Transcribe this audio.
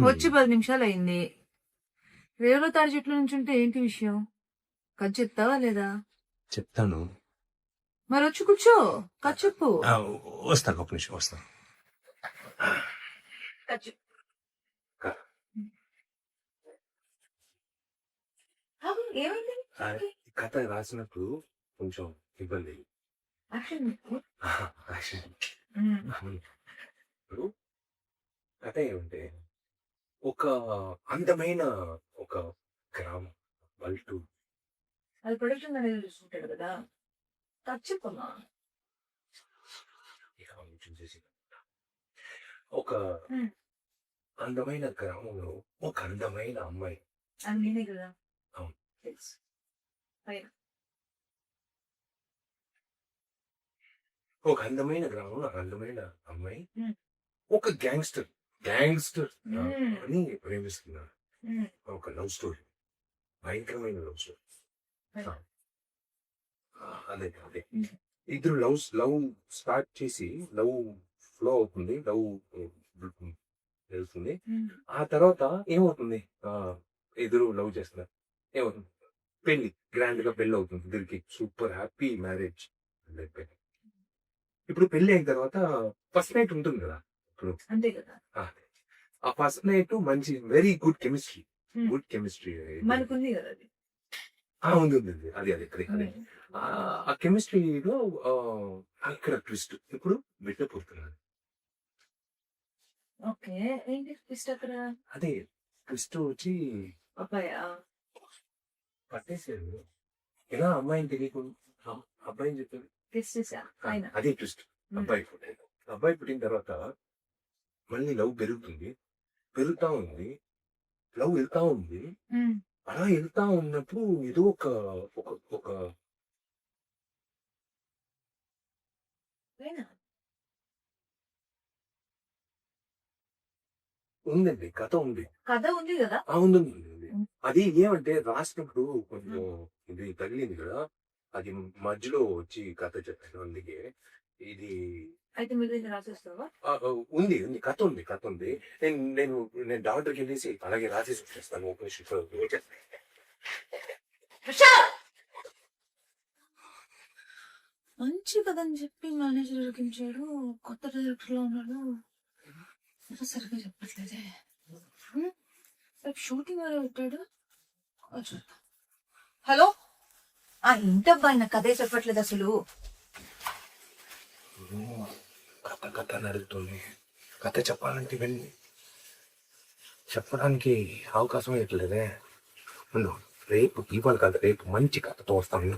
వచ్చి 10 నిమిషాలు అయింది. రేవులో తాడి చెట్లు నుంచి ఉంటే ఏంటి విషయం? కథ చెప్తావా లేదా? చెప్తాను. మరి వచ్చి కూర్చో, కథ చెప్పు. వస్తాను, ఒక నిమిషం వస్తాను. కథ చెప్పు. ఏమైంది? ఈ కథ రాసినప్పుడు కొంచెం ఇబ్బంది. ఇప్పుడు కథ ఏమంటే, ఒక అందమైన ఒక గ్రామం పల్లెటూరు. అది ప్రొడక్షన్ అనేది చూసుకుంటాడు కదా, కథ చెప్పమ్మా. ఒక అందమైన గ్రామంలో ఒక అందమైన అమ్మాయి. అది నేనే కదా. అవును. తెలుసు. పైన ఒక అందమైన గ్రామంలో ఒక అందమైన అమ్మాయి ఒక గ్యాంగ్స్టర్ అని ప్రేమిస్తున్నాడు. ఒక లవ్ స్టోరీ, భయంకరమైన లవ్ స్టోరీ. అదే అదే ఇద్దరు లవ్ స్టార్ట్ చేసి లవ్ ఫ్లో అవుతుంది, లవ్ వెళ్తుంది. ఆ తర్వాత ఏమవుతుంది, ఇద్దరు లవ్ చేస్తున్నారు, ఏమవుతుంది, పెళ్లి, గ్రాండ్ గా పెళ్లి అవుతుంది ఇద్దరికి. Super happy marriage. ఇప్పుడు పెళ్లి అయిన తర్వాత ఫస్ట్ నైట్ ఉంటుంది కదా. ఇప్పుడు అంతే కదా, ఆ ఫస్ట్ నైట్ మంచి వెరీ గుడ్ కెమిస్ట్రీ మనకుంది కదా అది. ఉంది అది అది అదే ఆ కెమిస్ట్రీలో ఇక్కడ ట్విస్ట్. ఇప్పుడు బిడ్డ పుడుతున్నాడు. ఓకే, ఏంటి ట్విస్ట్ అక్కడ? అదే ట్విస్ట్ వచ్చి అబ్బాయా పట్టేసాడు. ఎలా అమ్మాయిని తెలియకుండా అబ్బాయిని చెప్పాడు. అదే ట్విస్ట్. అబ్బాయి పుట్టిన తర్వాత మళ్ళీ లవ్ పెరుగుతా ఉంది, లవ్ వెళ్తా ఉంది. అలా వెళ్తా ఉన్నప్పుడు ఏదో ఒక ఉందండి, కథ ఉంది కదా. ఉంది. అది ఏమంటే రాసినప్పుడు కొంచెం ఇది తగిలింది కదా, అది మధ్యలో వచ్చి కథ చెప్పాను. అందుకే ఇది అయితే మీరు రాసేస్తావా? ఉంది కథ ఉంది. నేను డాక్టర్కి వెళ్ళేసి అలాగే రాసేసి వచ్చేస్తాను. మంచి కథని చెప్పి మేనేజర్ ఉరికించాడు. కొత్త డైరెక్టర్ లో ఉన్నాడు, సరిగ్గా చెప్పట్లేదే. షూటింగ్ వరే పెట్టాడు. హలో, ఏంటబ్బా ఆయన కథే చెప్పట్లేదు అసలు. కథ నడుగుతుంది. కథ చెప్పాలంటే వెళ్ళి చెప్పడానికి అవకాశం ఇవ్వట్లేదే. రేపు ఇవాళ కాదు, రేపు మంచి కథతో వస్తాను.